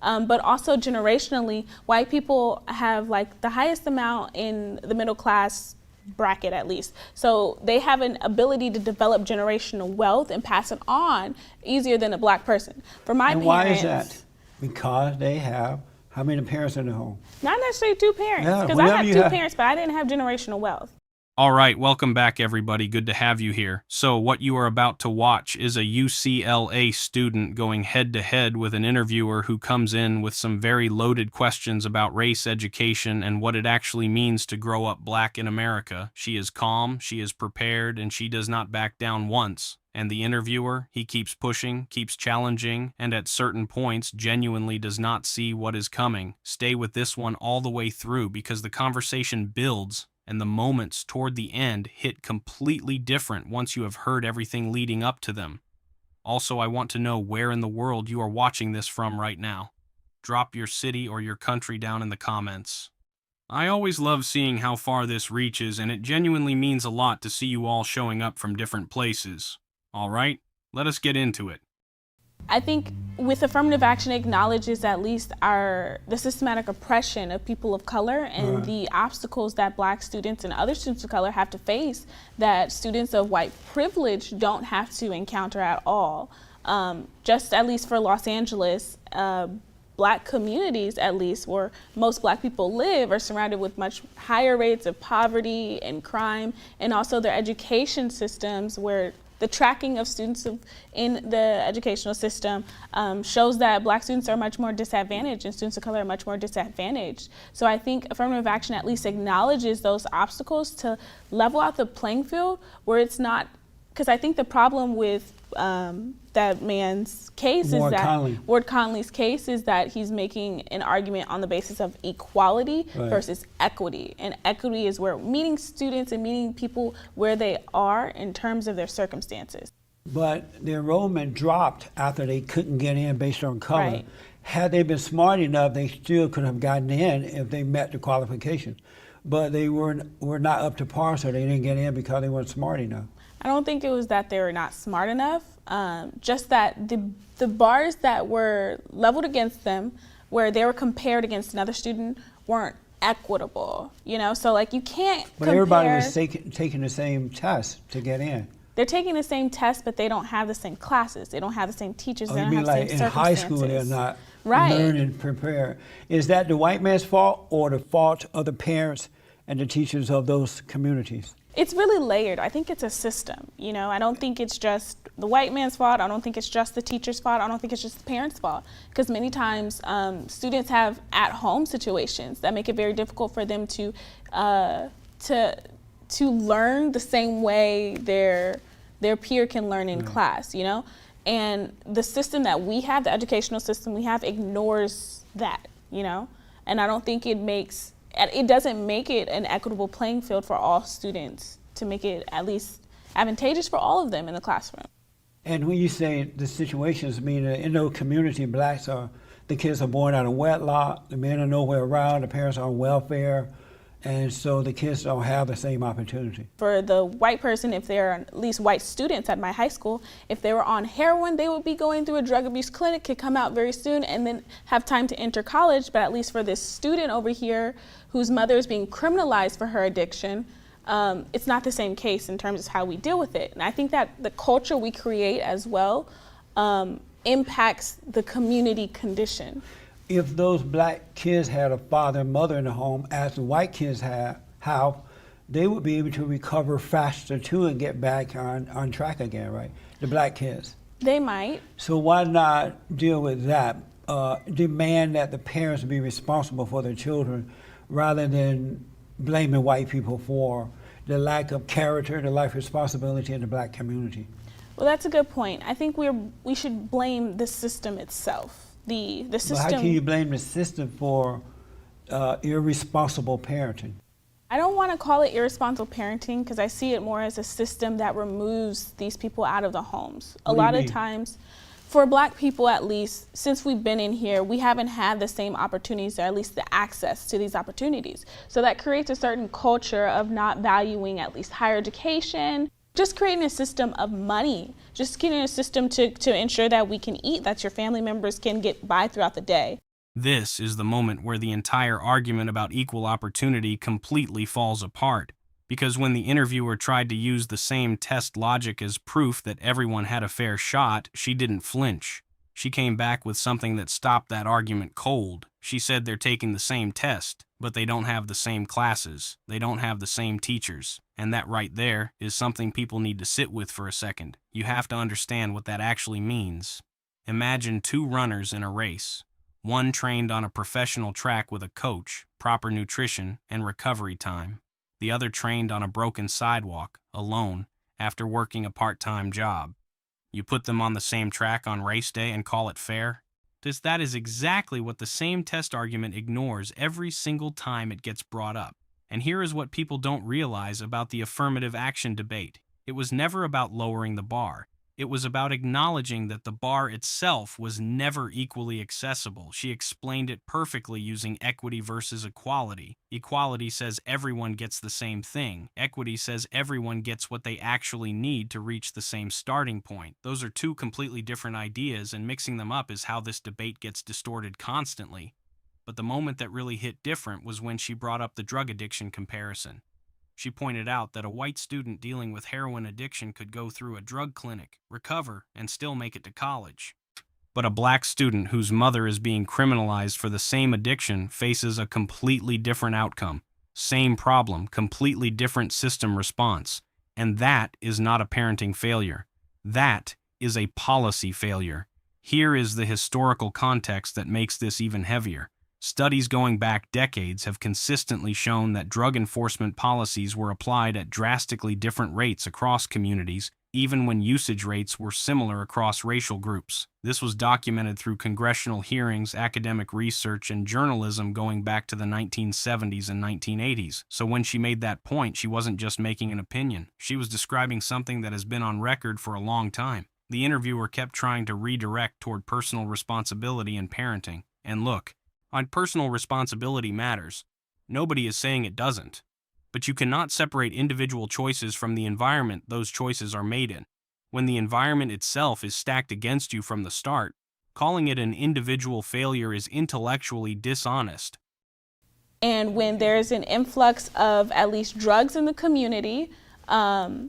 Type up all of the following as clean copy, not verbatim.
but also generationally, white people have like the highest amount in the middle class bracket, at least. So they have an ability to develop generational wealth and pass it on easier than a black person. For my parents. Why is that? Because they have how many parents in the home? Not necessarily two parents, because I have two parents, but I didn't have generational wealth. All right, welcome back, everybody. Good to have you here. So what you are about to watch is a UCLA student going head-to-head with an interviewer who comes in with some very loaded questions about race education and what it actually means to grow up black in America. She is calm, she is prepared, and she does not back down once. And the interviewer, he keeps pushing, keeps challenging, and at certain points genuinely does not see what is coming. Stay with this one all the way through because the conversation builds and the moments toward the end hit completely different once you have heard everything leading up to them. Also, I want to know where in the world you are watching this from right now. Drop your city or your country down in the comments. I always love seeing how far this reaches, and it genuinely means a lot to see you all showing up from different places. All right, let us get into it. I think with affirmative action acknowledges at least the systematic oppression of people of color and the obstacles that black students and other students of color have to face that students of white privilege don't have to encounter at all. Just at least for Los Angeles, black communities, at least where most black people live, are surrounded with much higher rates of poverty and crime, and also their education systems where the tracking of students in the educational system shows that black students are much more disadvantaged and students of color are much more disadvantaged. So I think affirmative action at least acknowledges those obstacles to level out the playing field where it's not, because I think the problem with that man's case Ward Conley's case is that he's making an argument on the basis of equality versus equity. And equity is where meeting students and meeting people where they are in terms of their circumstances. But the enrollment dropped after they couldn't get in based on color. Right. Had they been smart enough, they still could have gotten in if they met the qualifications. But they were not up to par, so they didn't get in because they weren't smart enough. I don't think it was that they were not smart enough, just that the bars that were leveled against them, where they were compared against another student, weren't equitable, you know? So like you can't But everybody was taking the same test to get in. They're taking the same test, but they don't have the same classes. They don't have the same teachers. They don't have the same circumstances. In high school, they're not learning, prepared. Is that the white man's fault or the fault of the parents and the teachers of those communities? It's really layered. I think it's a system, you know? I don't think it's just the white man's fault. I don't think it's just the teacher's fault. I don't think it's just the parents' fault. Because many times students have at-home situations that make it very difficult for them to learn the same way their peer can learn in class, you know? And the system that we have, the educational system we have, ignores that, you know? And I don't think it doesn't make it an equitable playing field for all students to make it at least advantageous for all of them in the classroom. And when you say the situations, mean in those community, the kids are born out of wedlock, the men are nowhere around, the parents are on welfare, and so the kids don't have the same opportunity. For the white person, if they're at least white students at my high school, if they were on heroin, they would be going through a drug abuse clinic, could come out very soon and then have time to enter college. But at least for this student over here whose mother is being criminalized for her addiction, it's not the same case in terms of how we deal with it. And I think that the culture we create as well impacts the community condition. If those black kids had a father and mother in the home, as the white kids have, they would be able to recover faster too and get back on track again, right? The black kids. They might. So why not deal with that? Demand that the parents be responsible for their children rather than blaming white people for the lack of character, the lack of responsibility in the black community. Well, that's a good point. I think we should blame the system itself. The system. But how can you blame the system for irresponsible parenting? I don't want to call it irresponsible parenting because I see it more as a system that removes these people out of the homes. A lot of times, for black people at least, since we've been in here, we haven't had the same opportunities or at least the access to these opportunities. So that creates a certain culture of not valuing at least higher education, just creating a system of money, just creating a system to ensure that we can eat, that your family members can get by throughout the day. This is the moment where the entire argument about equal opportunity completely falls apart, because when the interviewer tried to use the same test logic as proof that everyone had a fair shot, she didn't flinch. She came back with something that stopped that argument cold. She said they're taking the same test, but they don't have the same classes. They don't have the same teachers. And that right there is something people need to sit with for a second. You have to understand what that actually means. Imagine two runners in a race. One trained on a professional track with a coach, proper nutrition, and recovery time. The other trained on a broken sidewalk, alone, after working a part-time job. You put them on the same track on race day and call it fair? That is exactly what the same test argument ignores every single time it gets brought up. And here is what people don't realize about the affirmative action debate. It was never about lowering the bar. It was about acknowledging that the bar itself was never equally accessible. She explained it perfectly using equity versus equality. Equality says everyone gets the same thing. Equity says everyone gets what they actually need to reach the same starting point. Those are two completely different ideas, and mixing them up is how this debate gets distorted constantly. But the moment that really hit different was when she brought up the drug addiction comparison. She pointed out that a white student dealing with heroin addiction could go through a drug clinic, recover, and still make it to college. But a black student whose mother is being criminalized for the same addiction faces a completely different outcome. Same problem, completely different system response. And that is not a parenting failure. That is a policy failure. Here is the historical context that makes this even heavier. Studies going back decades have consistently shown that drug enforcement policies were applied at drastically different rates across communities, even when usage rates were similar across racial groups. This was documented through congressional hearings, academic research, and journalism going back to the 1970s and 1980s. So when she made that point, she wasn't just making an opinion. She was describing something that has been on record for a long time. The interviewer kept trying to redirect toward personal responsibility in parenting. And look, personal responsibility matters. Nobody is saying it doesn't. But you cannot separate individual choices from the environment those choices are made in. When the environment itself is stacked against you from the start, calling it an individual failure is intellectually dishonest. And when there's an influx of at least drugs in the community, and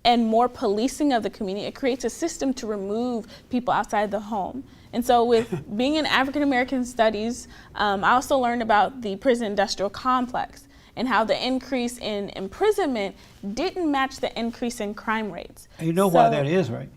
more policing of the community, it creates a system to remove people outside the home. And so with being in African American studies, I also learned about the prison industrial complex and how the increase in imprisonment didn't match the increase in crime rates. And you know why that is, right?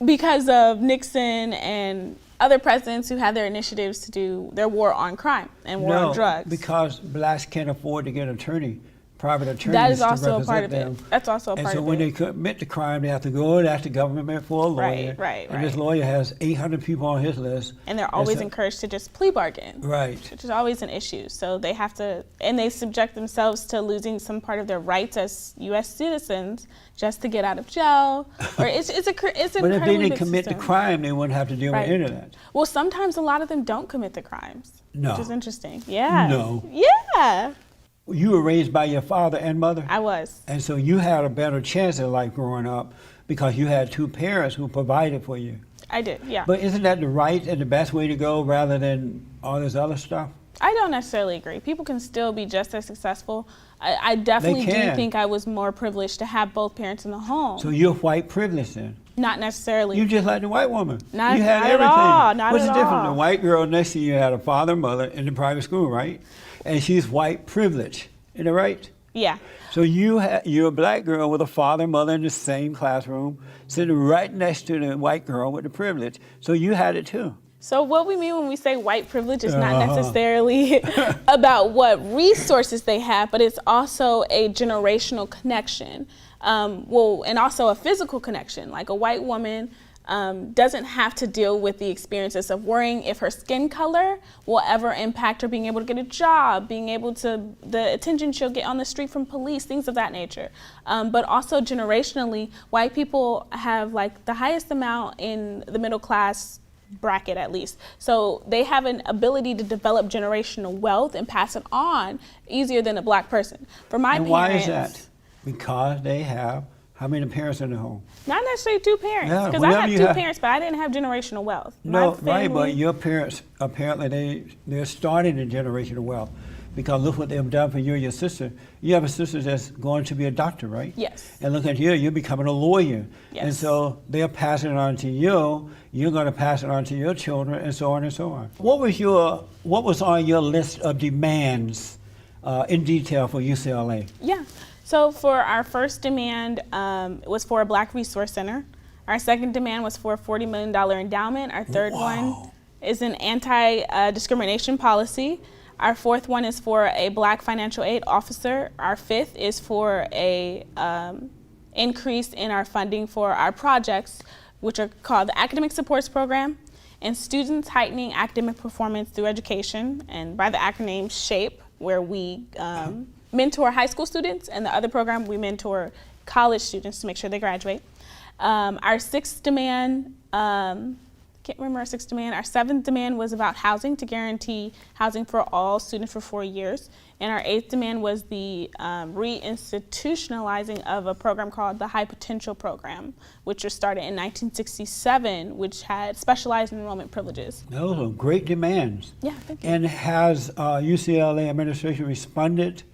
Because of Nixon and other presidents who had their initiatives to do their war on crime and war on drugs. Because blacks can't afford to get an attorney. Private attorneys that is to also a part of them. it. That's also a part of it. And so when they commit the crime, they have to go and ask the government for a lawyer. Right. And this lawyer has 800 people on his list. And they're always encouraged to just plea bargain. Right. Which is always an issue. So they have to, and they subject themselves to losing some part of their rights as U.S. citizens just to get out of jail. Or it's But if they didn't commit the crime, they wouldn't have to deal with any of that. Well, sometimes a lot of them don't commit the crimes. No. Which is interesting. Yeah. No. Yeah. You were raised by your father and mother? I was. And so you had a better chance in life growing up because you had two parents who provided for you. I did, yeah. But isn't that the right and the best way to go rather than all this other stuff? I don't necessarily agree. People can still be just as successful. I definitely do think I was more privileged to have both parents in the home. So you're white privileged then? Not necessarily. You just like the white woman. Not, you had not everything. At all. Not What's at the difference? all. The white girl next to you had a father, mother in the private school, right? And she's white privileged. Isn't that right? Yeah. So you're a black girl with a father and mother in the same classroom, sitting right next to the white girl with the privilege. So you had it too. So what we mean when we say white privilege is not necessarily about what resources they have, but it's also a generational connection. And also a physical connection. Like a white woman doesn't have to deal with the experiences of worrying if her skin color will ever impact her being able to get a job, being able to, the attention she'll get on the street from police, things of that nature. But also generationally, white people have like the highest amount in the middle class bracket at least. So they have an ability to develop generational wealth and pass it on easier than a black person. For my parents. And why is that? Because they have How many parents in the home? Not necessarily two parents, Yeah, because I whenever have you two have- parents, but I didn't have generational wealth. No, My right, but family- your parents, apparently they're starting a generational wealth, because look what they've done for you and your sister. You have a sister that's going to be a doctor, right? Yes. And look at you, you're becoming a lawyer. Yes. And so they're passing it on to you, you're going to pass it on to your children, and so on and so on. What was on your list of demands in detail for UCLA? Yeah. So for our first demand, it was for a Black Resource Center. Our second demand was for a $40 million endowment. Our third one is an anti-discrimination policy. Our fourth one is for a Black financial aid officer. Our fifth is for a increase in our funding for our projects, which are called the Academic Supports Program, and Students Heightening Academic Performance Through Education, and by the acronym SHAPE, where we mentor high school students, and the other program we mentor college students to make sure they graduate. Our sixth demand, can't remember our sixth demand. Our seventh demand was about housing, to guarantee housing for all students for 4 years. And our eighth demand was the reinstitutionalizing of a program called the High Potential Program, which was started in 1967, which had specialized enrollment privileges. Those are great demands. Yeah, thank you. And has UCLA administration responded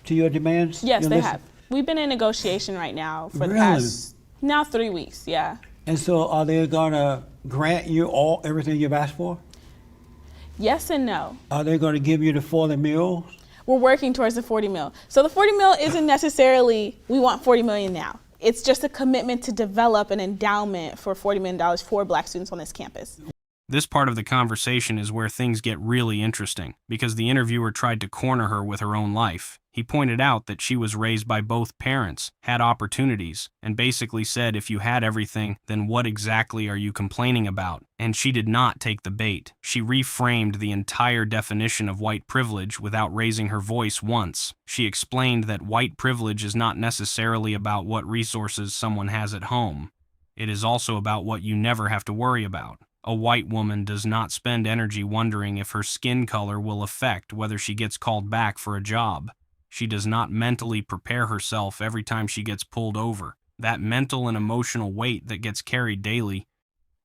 to your demands? Yes, your they list? have. We've been in negotiation right now for the Really? past, now 3 weeks, yeah. And so are they going to grant you everything you've asked for? Yes and no. Are they going to give you the 40 meals? We're working towards the 40 mil. So the 40 mil isn't necessarily, we want 40 million now. It's just a commitment to develop an endowment for $40 million for Black students on this campus. This part of the conversation is where things get really interesting, because the interviewer tried to corner her with her own life. He pointed out that she was raised by both parents, had opportunities, and basically said if you had everything, then what exactly are you complaining about? And she did not take the bait. She reframed the entire definition of white privilege without raising her voice once. She explained that white privilege is not necessarily about what resources someone has at home. It is also about what you never have to worry about. A white woman does not spend energy wondering if her skin color will affect whether she gets called back for a job. She does not mentally prepare herself every time she gets pulled over. That mental and emotional weight that gets carried daily,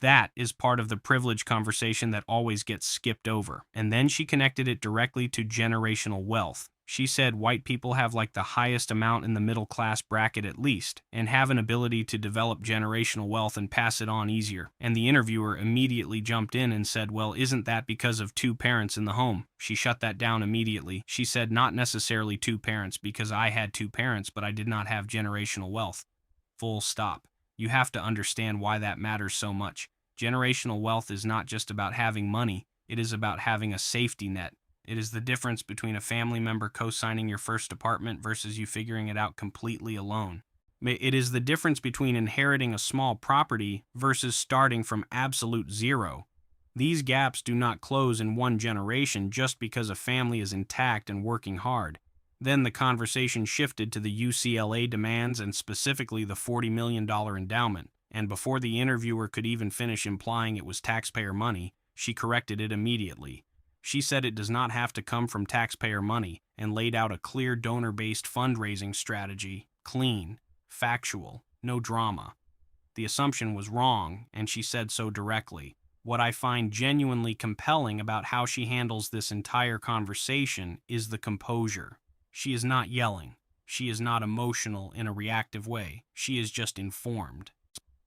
that is part of the privilege conversation that always gets skipped over. And then she connected it directly to generational wealth. She said white people have like the highest amount in the middle class bracket at least, and have an ability to develop generational wealth and pass it on easier. And the interviewer immediately jumped in and said, well, isn't that because of two parents in the home? She shut that down immediately. She said not necessarily two parents, because I had two parents, but I did not have generational wealth. Full stop. You have to understand why that matters so much. Generational wealth is not just about having money, it is about having a safety net. It is the difference between a family member co-signing your first apartment versus you figuring it out completely alone. It is the difference between inheriting a small property versus starting from absolute zero. These gaps do not close in one generation just because a family is intact and working hard. Then the conversation shifted to the UCLA demands and specifically the $40 million endowment. And before the interviewer could even finish implying it was taxpayer money, she corrected it immediately. She said it does not have to come from taxpayer money and laid out a clear donor-based fundraising strategy, clean, factual, no drama. The assumption was wrong, and she said so directly. What I find genuinely compelling about how she handles this entire conversation is the composure. She is not yelling. She is not emotional in a reactive way. She is just informed.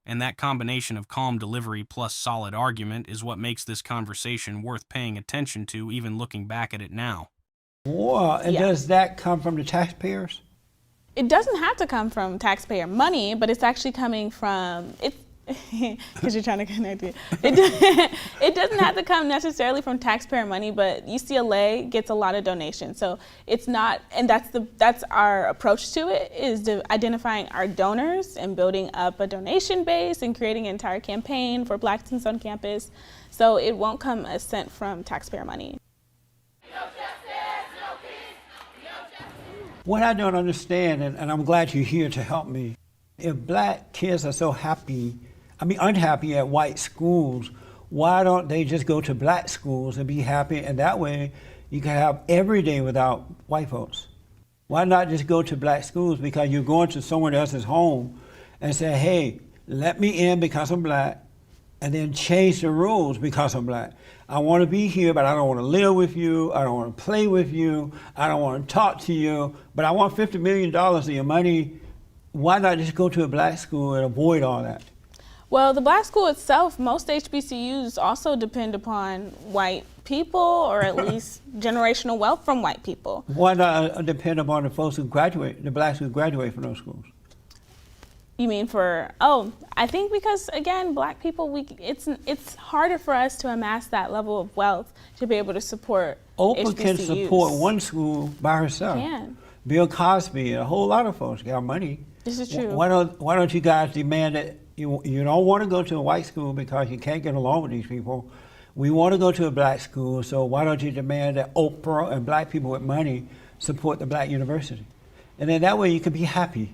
And that combination of calm delivery plus solid argument is what makes this conversation worth paying attention to, even looking back at it now. Wow, and does that come from the taxpayers? It doesn't have to come from taxpayer money, but it's actually coming from, because you're trying to connect it. It doesn't have to come necessarily from taxpayer money, but UCLA gets a lot of donations. So it's not, and that's our approach to it, is identifying our donors and building up a donation base and creating an entire campaign for Black students on campus. So it won't come a cent from taxpayer money. What I don't understand, and I'm glad you're here to help me, if Black kids are so unhappy at white schools, why don't they just go to Black schools and be happy, and that way you can have every day without white folks? Why not just go to Black schools? Because you're going to someone else's home and say, hey, let me in because I'm black, and then change the rules because I'm black. I want to be here, but I don't want to live with you. I don't want to play with you. I don't want to talk to you, but I want $50 million of your money. Why not just go to a black school and avoid all that? Well, the black school itself, most HBCUs also depend upon white people, or at least generational wealth from white people. Why not depend upon the folks who graduate, the blacks who graduate from those schools? You mean for, oh, I think because, again, black people, it's harder for us to amass that level of wealth to be able to support Oprah HBCUs. can support one school by herself. Can. Bill Cosby, a whole lot of folks got money. This is true. Why don't you guys demand that you don't want to go to a white school because you can't get along with these people? We want to go to a black school, so why don't you demand that Oprah and black people with money support the black university? And then that way you can be happy.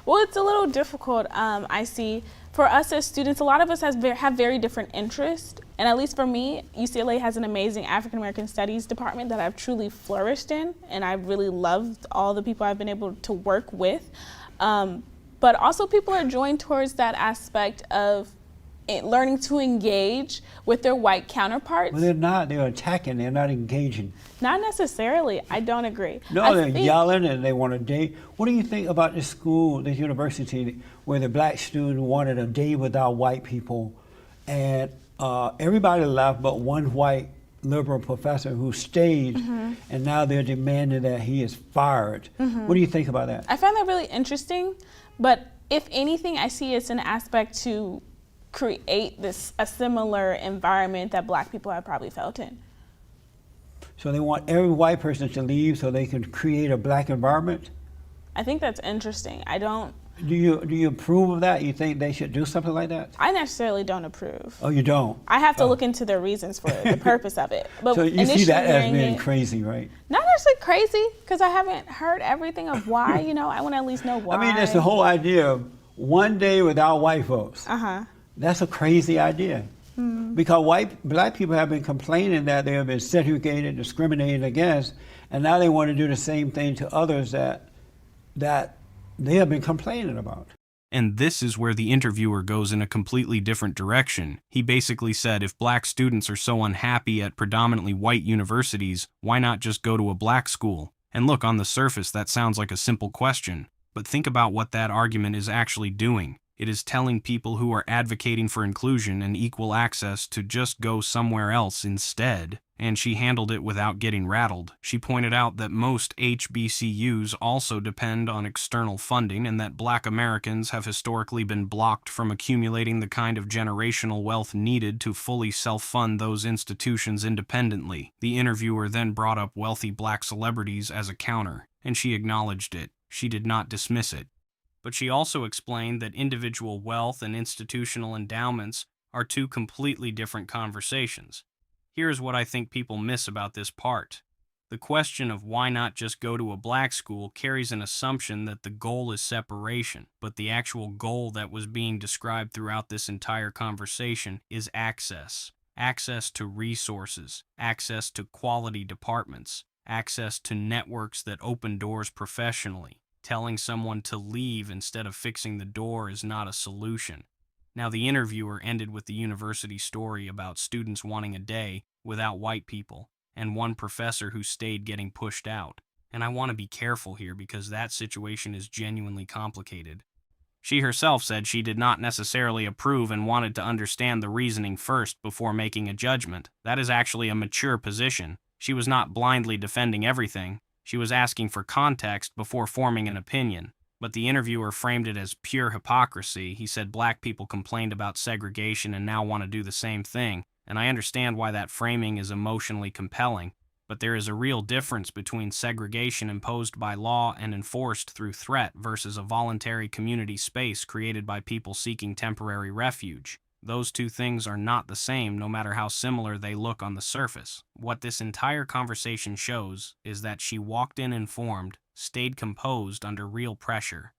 Well, it's a little difficult, I see. For us as students, a lot of us have very different interests. And at least for me, UCLA has an amazing African American Studies department that I've truly flourished in. And I've really loved all the people I've been able to work with. But also people are joined towards that aspect of learning to engage with their white counterparts. Well, they're not. They're attacking. They're not engaging. Not necessarily. I don't agree. No, they're yelling and they want a day. What do you think about this school, this university, where the black student wanted a day without white people, and everybody left but one white liberal professor who stayed, and now they're demanding that he is fired. What do you think about that? I find that really interesting, but if anything, I see it's an aspect to create a similar environment that black people have probably felt in. So they want every white person to leave so they can create a black environment? I think that's interesting. I don't. Do you approve of that? You think they should do something like that? I necessarily don't approve. Oh, you don't? I have to look into the reasons for it, the purpose of it. But so you see that as being it, crazy, right? Not necessarily crazy, because I haven't heard everything of why. I want to at least know why. I mean, that's the whole idea of one day without white folks. That's a crazy idea. Because black people have been complaining that they have been segregated, discriminated against, and now they want to do the same thing to others that they have been complaining about. And this is where the interviewer goes in a completely different direction. He basically said, if black students are so unhappy at predominantly white universities, why not just go to a black school? And look, on the surface, that sounds like a simple question. But think about what that argument is actually doing. It is telling people who are advocating for inclusion and equal access to just go somewhere else instead. And she handled it without getting rattled. She pointed out that most HBCUs also depend on external funding and that black Americans have historically been blocked from accumulating the kind of generational wealth needed to fully self-fund those institutions independently. The interviewer then brought up wealthy black celebrities as a counter, and she acknowledged it. She did not dismiss it. But she also explained that individual wealth and institutional endowments are two completely different conversations. Here's what I think people miss about this part. The question of why not just go to a black school carries an assumption that the goal is separation, but the actual goal that was being described throughout this entire conversation is access. Access to resources, access to quality departments, access to networks that open doors professionally. Telling someone to leave instead of fixing the door is not a solution. Now, the interviewer ended with the university story about students wanting a day without white people and one professor who stayed getting pushed out. And I want to be careful here because that situation is genuinely complicated. She herself said she did not necessarily approve and wanted to understand the reasoning first before making a judgment. That is actually a mature position. She was not blindly defending everything. She was asking for context before forming an opinion, but the interviewer framed it as pure hypocrisy. He said black people complained about segregation and now want to do the same thing, and I understand why that framing is emotionally compelling, but there is a real difference between segregation imposed by law and enforced through threat versus a voluntary community space created by people seeking temporary refuge. Those two things are not the same, no matter how similar they look on the surface. What this entire conversation shows is that she walked in informed, stayed composed under real pressure,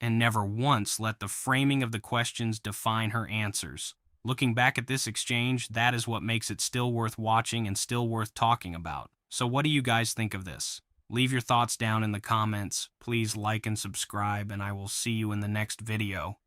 and never once let the framing of the questions define her answers. Looking back at this exchange, that is what makes it still worth watching and still worth talking about. So what do you guys think of this? Leave your thoughts down in the comments. Please like and subscribe, and I will see you in the next video.